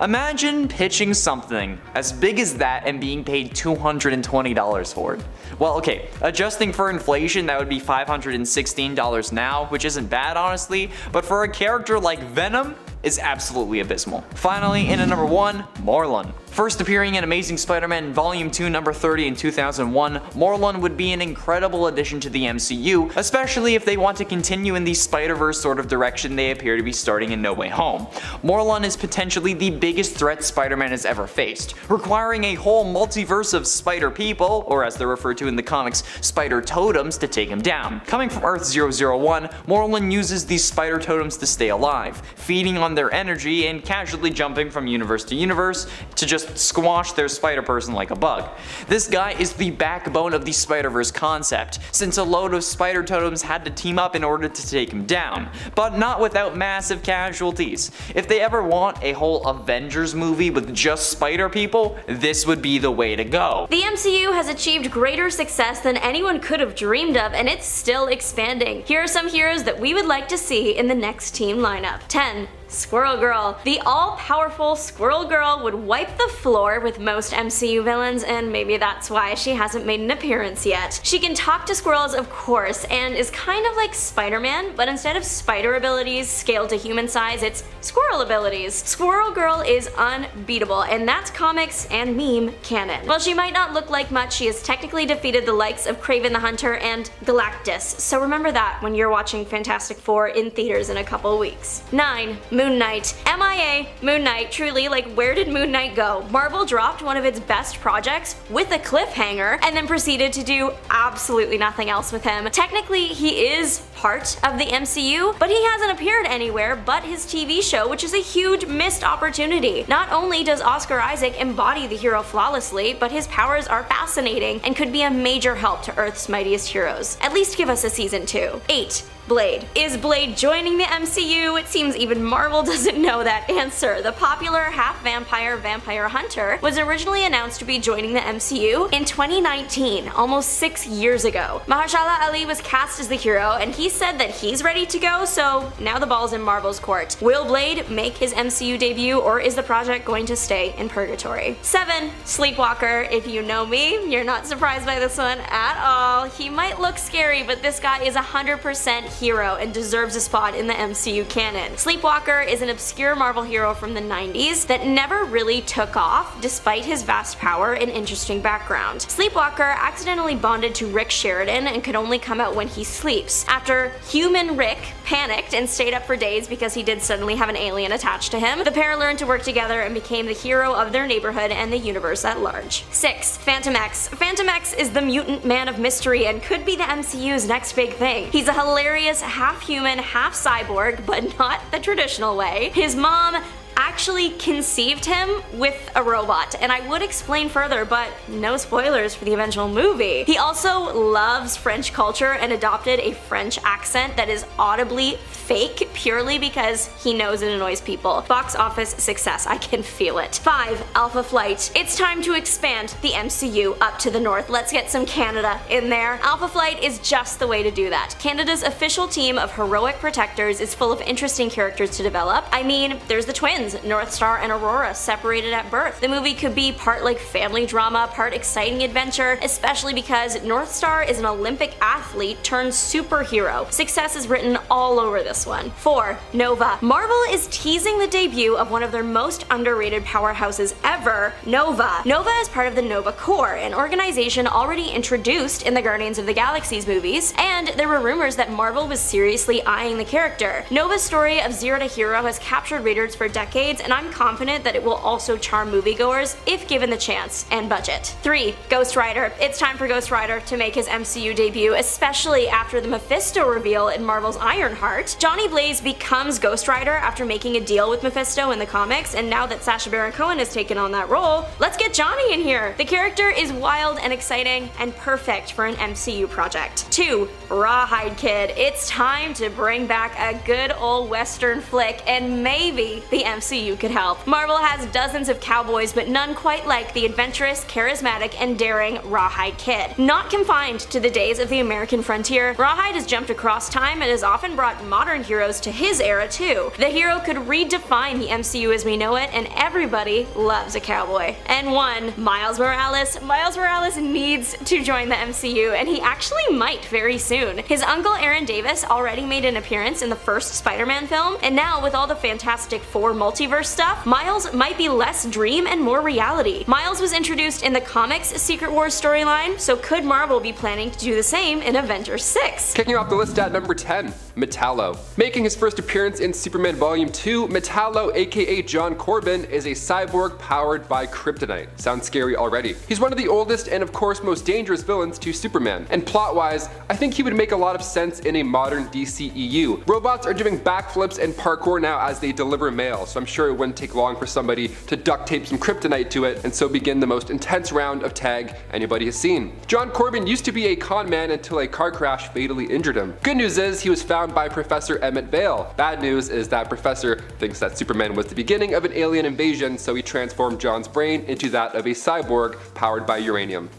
Imagine pitching something as big as that and being paid $220 for it. Well, okay, adjusting for inflation, that would be $516 now, which isn't bad honestly, but for a character like Venom, is absolutely abysmal. Finally, in at number 1, Morlun. First appearing in Amazing Spider-Man Volume 2 number 30 in 2001, Morlun would be an incredible addition to the MCU, especially if they want to continue in the Spider-Verse sort of direction they appear to be starting in No Way Home. Morlun is potentially the biggest threat Spider-Man has ever faced, requiring a whole multiverse of spider people, or as they're referred to in the comics, spider totems, to take him down. Coming from Earth 001, Morlun uses these spider totems to stay alive, feeding on their energy and casually jumping from universe to universe to just squash their spider person like a bug. This guy is the backbone of the Spider-Verse concept, since a load of spider totems had to team up in order to take him down, but not without massive casualties. If they ever want a whole Avengers movie with just spider people, this would be the way to go. The MCU has achieved greater success than anyone could have dreamed of, and it's still expanding. Here are some heroes that we would like to see in the next team lineup. 10. Squirrel Girl. The all-powerful Squirrel Girl would wipe the floor with most MCU villains, and maybe that's why she hasn't made an appearance yet. She can talk to squirrels, of course, and is kind of like Spider-Man, but instead of spider abilities scaled to human size, it's squirrel abilities. Squirrel Girl is unbeatable, and that's comics and meme canon. While she might not look like much, she has technically defeated the likes of Kraven the Hunter and Galactus, so remember that when you're watching Fantastic Four in theaters in a couple weeks. 9. Moon Knight. MIA, Moon Knight, truly, like, where did Moon Knight go? Marvel dropped one of its best projects with a cliffhanger and then proceeded to do absolutely nothing else with him. Technically, he is part of the MCU, but he hasn't appeared anywhere but his TV show, which is a huge missed opportunity. Not only does Oscar Isaac embody the hero flawlessly, but his powers are fascinating and could be a major help to Earth's mightiest heroes. At least give us a season 2. 8. Blade. Is Blade joining the MCU? It seems even Marvel doesn't know that answer. The popular half-vampire vampire hunter was originally announced to be joining the MCU in 2019, almost 6 years ago. Mahershala Ali was cast as the hero, and he said that he's ready to go, so now the ball's in Marvel's court. Will Blade make his MCU debut, or is the project going to stay in purgatory? 7. Sleepwalker. If you know me, you're not surprised by this one at all. He might look scary, but this guy is 100% hero and deserves a spot in the MCU canon. Sleepwalker is an obscure Marvel hero from the 90s that never really took off despite his vast power and interesting background. Sleepwalker accidentally bonded to Rick Sheridan and could only come out when he sleeps. After human Rick panicked and stayed up for days because he did suddenly have an alien attached to him, the pair learned to work together and became the hero of their neighborhood and the universe at large. 6. Phantom X. Phantom X is the mutant man of mystery and could be the MCU's next big thing. He's a hilarious half-human, half-cyborg, but not the traditional way. His mom actually conceived him with a robot, and I would explain further, but no spoilers for the eventual movie. He also loves French culture and adopted a French accent that is audibly fake purely because he knows it annoys people. Box office success, I can feel it. 5. Alpha Flight. It's time to expand the MCU up to the north. Let's get some Canada in there. Alpha Flight is just the way to do that. Canada's official team of heroic protectors is full of interesting characters to develop. I mean, there's the twins, North Star and Aurora, separated at birth. The movie could be part like family drama, part exciting adventure, especially because North Star is an Olympic athlete turned superhero. Success is written all over this one. 4. Nova. Marvel is teasing the debut of one of their most underrated powerhouses ever, Nova. Nova is part of the Nova Corps, an organization already introduced in the Guardians of the Galaxy's movies, and there were rumors that Marvel was seriously eyeing the character. Nova's story of zero to hero has captured readers for decades, and I'm confident that it will also charm moviegoers if given the chance and budget. 3. Ghost Rider. It's time for Ghost Rider to make his MCU debut, especially after the Mephisto reveal in Marvel's Ironheart. Johnny Blaze becomes Ghost Rider after making a deal with Mephisto in the comics, and now that Sacha Baron Cohen has taken on that role, let's get Johnny in here. The character is wild and exciting and perfect for an MCU project. 2. Rawhide Kid. It's time to bring back a good old western flick, and maybe the MCU could help. Marvel has dozens of cowboys, but none quite like the adventurous, charismatic, and daring Rawhide Kid. Not confined to the days of the American frontier, Rawhide has jumped across time and has often brought modern heroes to his era too. The hero could redefine the MCU as we know it, and everybody loves a cowboy. And 1. Miles Morales. Miles Morales needs to join the MCU, and he actually might very soon. His uncle Aaron Davis already made an appearance in the first Spider-Man film, and now with all the Fantastic Four multiverse stuff, Miles might be less dream and more reality. Miles was introduced in the comics Secret Wars storyline, so could Marvel be planning to do the same in Avengers 6? Kicking off the list at number 10, Metallo. Making his first appearance in Superman Volume 2, Metallo, aka John Corbin, is a cyborg powered by kryptonite. Sounds scary already. He's one of the oldest and of course most dangerous villains to Superman, and plot-wise, I think he would make a lot of sense in a modern DCEU. Robots are doing backflips and parkour now as they deliver mail, so I'm sure it wouldn't take long for somebody to duct tape some kryptonite to it and so begin the most intense round of tag anybody has seen. John Corbin used to be a con man until a car crash fatally injured him. Good news is he was found by Professor Emmett Vale. Bad news is that Professor thinks that Superman was the beginning of an alien invasion, so he transformed John's brain into that of a cyborg powered by uranium.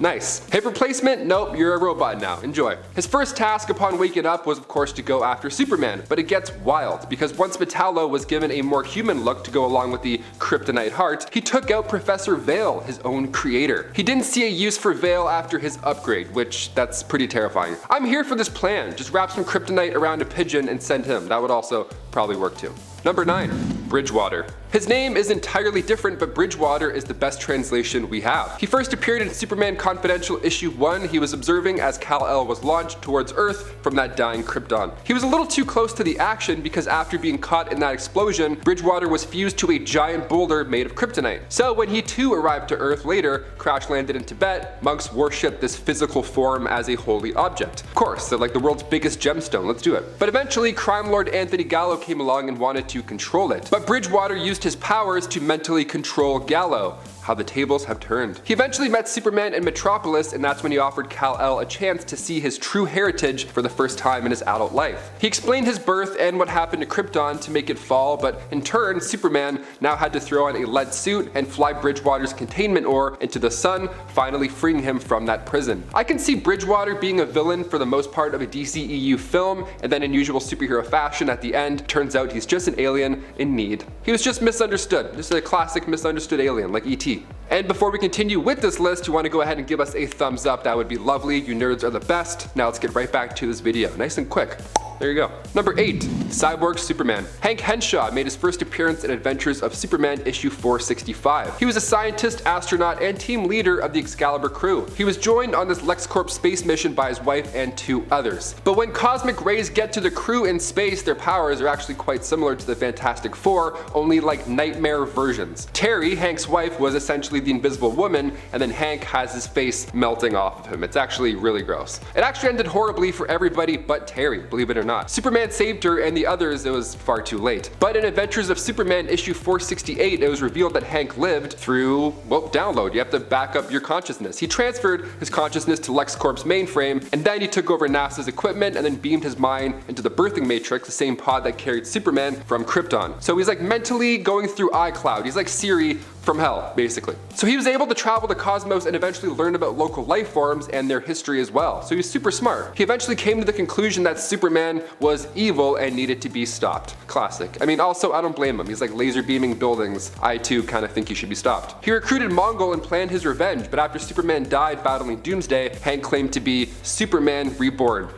Nice. Hip replacement? Nope, you're a robot now. Enjoy. His first task upon waking up was of course to go after Superman, but it gets wild because once Metallo was given a more human look to go along with the kryptonite heart, he took out Professor Vale, his own creator. He didn't see a use for Vale after his upgrade, which that's pretty terrifying. I'm here for this plan. Just wrap some kryptonite around a pigeon and send him. That would also probably work too. Number 9. Bridgewater. His name is entirely different, but Bridgewater is the best translation we have. He first appeared in Superman Confidential issue 1. He was observing as Kal-El was launched towards Earth from that dying Krypton. He was a little too close to the action because after being caught in that explosion, Bridgewater was fused to a giant boulder made of kryptonite. So when he too arrived to Earth later, crash landed in Tibet, monks worshipped this physical form as a holy object. Of course, they're like the world's biggest gemstone, let's do it. But eventually, crime lord Anthony Gallo came along and wanted to control it. But Bridgewater used his powers to mentally control Gallo. How the tables have turned. He eventually met Superman in Metropolis, and that's when he offered Kal-El a chance to see his true heritage for the first time in his adult life. He explained his birth and what happened to Krypton to make it fall, but in turn, Superman now had to throw on a lead suit and fly Bridgewater's containment ore into the sun, finally freeing him from that prison. I can see Bridgewater being a villain for the most part of a DCEU film, and then in usual superhero fashion at the end, turns out he's just an alien in need. He was just misunderstood. Just a classic misunderstood alien like E.T. And before we continue with this list, you want to go ahead and give us a thumbs up. That would be lovely. You nerds are the best. Now let's get right back to this video. Nice and quick. There you go. Number 8. Cyborg Superman. Hank Henshaw made his first appearance in Adventures of Superman issue 465. He was a scientist, astronaut, and team leader of the Excalibur crew. He was joined on this LexCorp space mission by his wife and 2 others. But when cosmic rays get to the crew in space, their powers are actually quite similar to the Fantastic Four, only like nightmare versions. Terry, Hank's wife, was essentially the Invisible Woman, and then Hank has his face melting off of him. It's actually really gross. It actually ended horribly for everybody but Terry, believe it or not. Superman saved her, and the others, it was far too late. But in Adventures of Superman issue 468, it was revealed that Hank lived through, well, download. You have to back up your consciousness. He transferred his consciousness to LexCorp's mainframe, and then he took over NASA's equipment and then beamed his mind into the birthing matrix, the same pod that carried Superman from Krypton. So he's like mentally going through iCloud. He's like Siri from hell, basically. So he was able to travel the cosmos and eventually learn about local life forms and their history as well. So he was super smart. He eventually came to the conclusion that Superman was evil and needed to be stopped. Classic. I mean, also, I don't blame him. He's like laser beaming buildings. I too kind of think he should be stopped. He recruited Mongol and planned his revenge, but after Superman died battling Doomsday, Hank claimed to be Superman Reborn.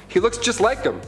He looks just like him.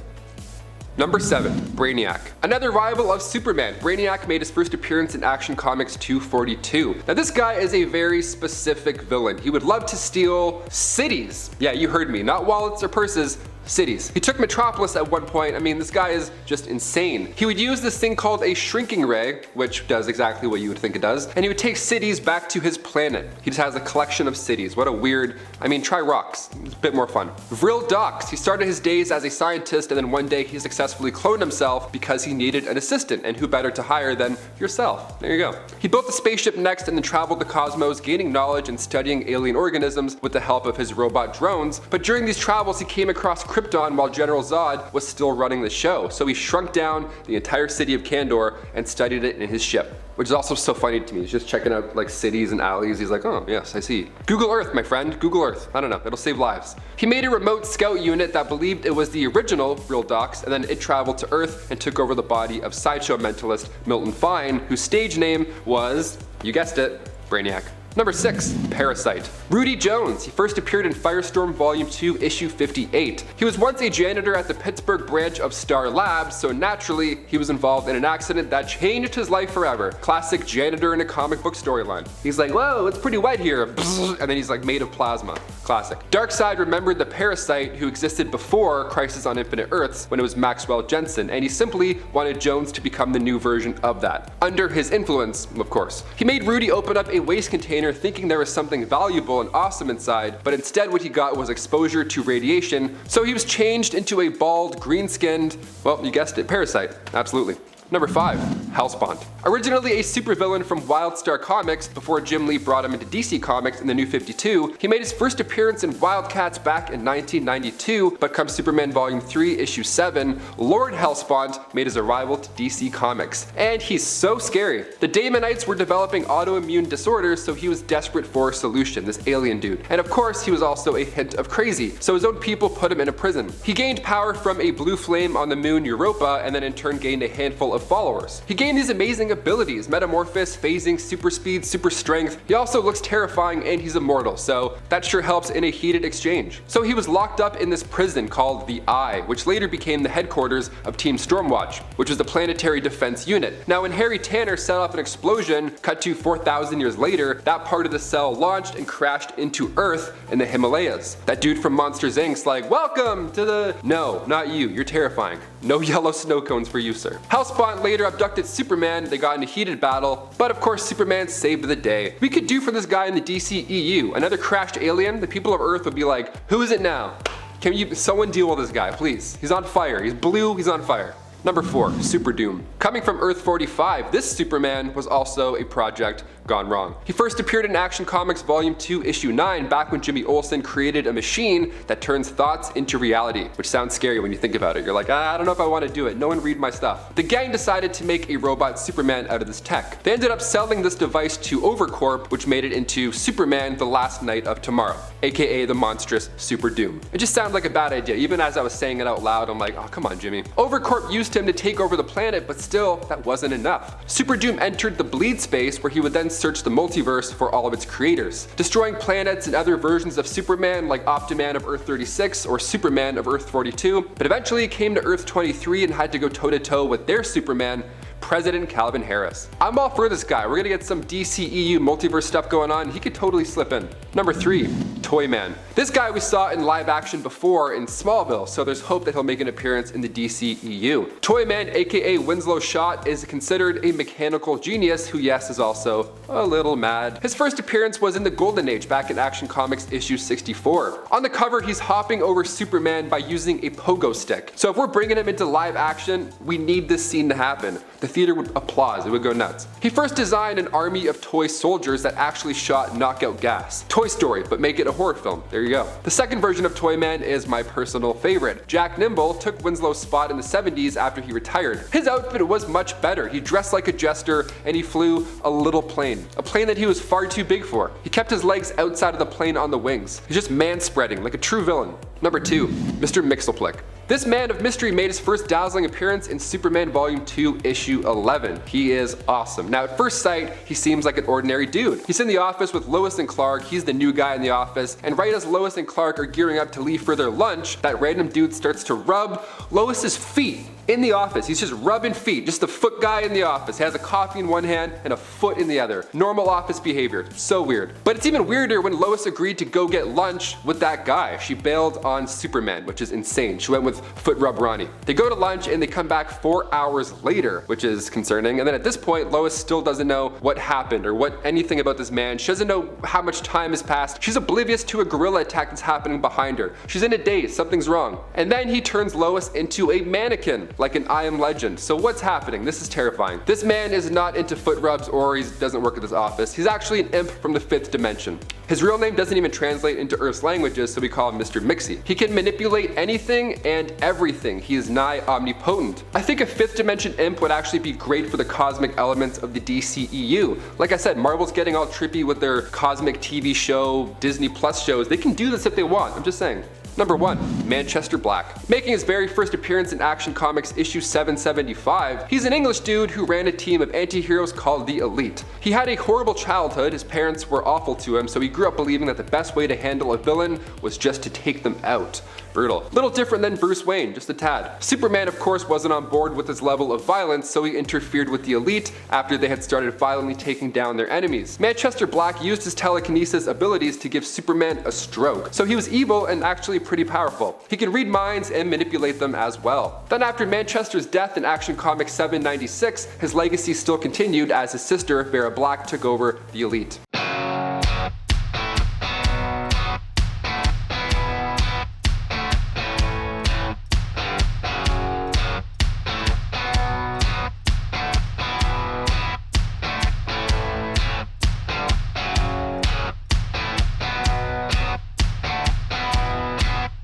Number 7. Brainiac. Another rival of Superman, Brainiac made his first appearance in Action Comics 242. Now this guy is a very specific villain. He would love to steal cities. Yeah, you heard me, not wallets or purses, cities. He took Metropolis at one point. I mean, this guy is just insane. He would use this thing called a shrinking ray, which does exactly what you would think it does, and he would take cities back to his planet. He just has a collection of cities. What a weird, I mean, try rocks. It's a bit more fun. Vril Dox. He started his days as a scientist, and then one day he successfully cloned himself because he needed an assistant, and who better to hire than yourself. There you go. He built the spaceship next and then traveled the cosmos, gaining knowledge and studying alien organisms with the help of his robot drones. But during these travels, he came across Krypton while General Zod was still running the show, so he shrunk down the entire city of Kandor and studied it in his ship. Which is also so funny to me. He's just checking out like cities and alleys. He's like, oh yes, I see. Google Earth, my friend, Google Earth. I don't know, it'll save lives. He made a remote scout unit that believed it was the original Vril Dox, and then it traveled to Earth and took over the body of sideshow mentalist Milton Fine, whose stage name was, you guessed it, Brainiac. Number 6. Parasite. Rudy Jones. He first appeared in Firestorm Volume 2, Issue 58. He was once a janitor at the Pittsburgh branch of Star Labs, so naturally, he was involved in an accident that changed his life forever. Classic janitor in a comic book storyline. He's like, whoa, it's pretty wet here, and then he's like made of plasma. Classic. Darkseid remembered the Parasite who existed before Crisis on Infinite Earths when it was Maxwell Jensen, and he simply wanted Jones to become the new version of that. Under his influence, of course. He made Rudy open up a waste container thinking there was something valuable and awesome inside, but instead what he got was exposure to radiation, so he was changed into a bald, green-skinned, well, you guessed it, parasite. Absolutely. Number 5. Hellspawn. Originally a supervillain from Wildstar Comics before Jim Lee brought him into DC Comics in the New 52, he made his first appearance in Wildcats back in 1992, but come Superman Volume 3 Issue 7, Lord Hellspawn made his arrival to DC Comics. And he's so scary. The Damonites were developing autoimmune disorders, so he was desperate for a solution, this alien dude. And of course, he was also a hint of crazy, so his own people put him in a prison. He gained power from a blue flame on the moon Europa, and then in turn gained a handful of followers. He gained these amazing abilities: metamorphosis, phasing, super speed, super strength. He also looks terrifying and he's immortal, so that sure helps in a heated exchange. So he was locked up in this prison called the Eye, which later became the headquarters of Team Stormwatch, which was the planetary defense unit. Now when Harry Tanner set off an explosion, cut to 4,000 years later, that part of the cell launched and crashed into Earth in the Himalayas. That dude from Monsters Inc.'s like, welcome to the... No, not you, you're terrifying. No yellow snow cones for you, sir. Hellspawn later abducted Superman, they got in a heated battle, but of course Superman saved the day. We could do for this guy in the DC EU, another crashed alien, the people of Earth would be like, who is it now? Can someone deal with this guy, please? He's on fire, he's blue, he's on fire. Number 4. Super Doom. Coming from Earth 45, this Superman was also a project gone wrong. He first appeared in Action Comics Volume 2 Issue 9 back when Jimmy Olsen created a machine that turns thoughts into reality, which sounds scary when you think about it. You're like, I don't know if I want to do it, no one read my stuff. The gang decided to make a robot Superman out of this tech. They ended up selling this device to Overcorp, which made it into Superman the Last Night of Tomorrow, aka the monstrous Super Doom. It just sounded like a bad idea. Even as I was saying it out loud, I'm like, oh come on Jimmy. Overcorp used him to take over the planet, but still, that wasn't enough. Super Doom entered the bleed space where he would then search the multiverse for all of its creators, destroying planets and other versions of Superman like Optiman of Earth 36 or Superman of Earth 42, but eventually came to Earth 23 and had to go toe-to-toe with their Superman, President Calvin Harris. I'm all for this guy. We're gonna get some DCEU multiverse stuff going on. He could totally slip in. Number 3. Toyman. This guy we saw in live action before in Smallville, so there's hope that he'll make an appearance in the DCEU. Toyman, aka Winslow Schott, is considered a mechanical genius who, yes, is also a little mad. His first appearance was in the Golden Age back in Action Comics issue 64. On the cover, he's hopping over Superman by using a pogo stick. So if we're bringing him into live action, we need this scene to happen. The theater would applause, it would go nuts. He first designed an army of toy soldiers that actually shot knockout gas. Toy Story, but make it a horror film. There you go. The second version of Toyman is my personal favorite. Jack Nimble took Winslow's spot in the 70s after he retired. His outfit was much better. He dressed like a jester and he flew a little plane. A plane that he was far too big for. He kept his legs outside of the plane on the wings. He's just man-spreading like a true villain. Number 2. Mr. Mxyzptlk. This man of mystery made his first dazzling appearance in Superman Volume 2 Issue 11. He is awesome. Now at first sight, he seems like an ordinary dude. He's in the office with Lois and Clark, he's the new guy in the office, and right as Lois and Clark are gearing up to leave for their lunch, that random dude starts to rub Lois's feet. In the office, he's just rubbing feet, just a foot guy in the office. He has a coffee in one hand and a foot in the other. Normal office behavior, so weird. But it's even weirder when Lois agreed to go get lunch with that guy. She bailed on Superman, which is insane. She went with Foot Rub Ronnie. They go to lunch and they come back 4 hours later, which is concerning. And then at this point, Lois still doesn't know what happened or anything about this man. She doesn't know how much time has passed. She's oblivious to a gorilla attack that's happening behind her. She's in a daze, something's wrong. And then he turns Lois into a mannequin, like an I Am Legend. So what's happening? This is terrifying. This man is not into foot rubs or he doesn't work at this office. He's actually an imp from the 5th dimension. His real name doesn't even translate into Earth's languages, so we call him Mr. Mixie. He can manipulate anything and everything. He is nigh omnipotent. I think a 5th dimension imp would actually be great for the cosmic elements of the DCEU. Like I said, Marvel's getting all trippy with their cosmic TV show, Disney Plus shows. They can do this if they want, I'm just saying. Number 1. Manchester Black. Making his very first appearance in Action Comics issue 775, he's an English dude who ran a team of anti-heroes called the Elite. He had a horrible childhood, his parents were awful to him, so he grew up believing that the best way to handle a villain was just to take them out. Brutal. Little different than Bruce Wayne, just a tad. Superman of course wasn't on board with this level of violence, so he interfered with the Elite after they had started violently taking down their enemies. Manchester Black used his telekinesis abilities to give Superman a stroke, so he was evil and actually pretty powerful. He can read minds and manipulate them as well. Then after Manchester's death in Action Comics 796, his legacy still continued as his sister, Vera Black, took over the Elite.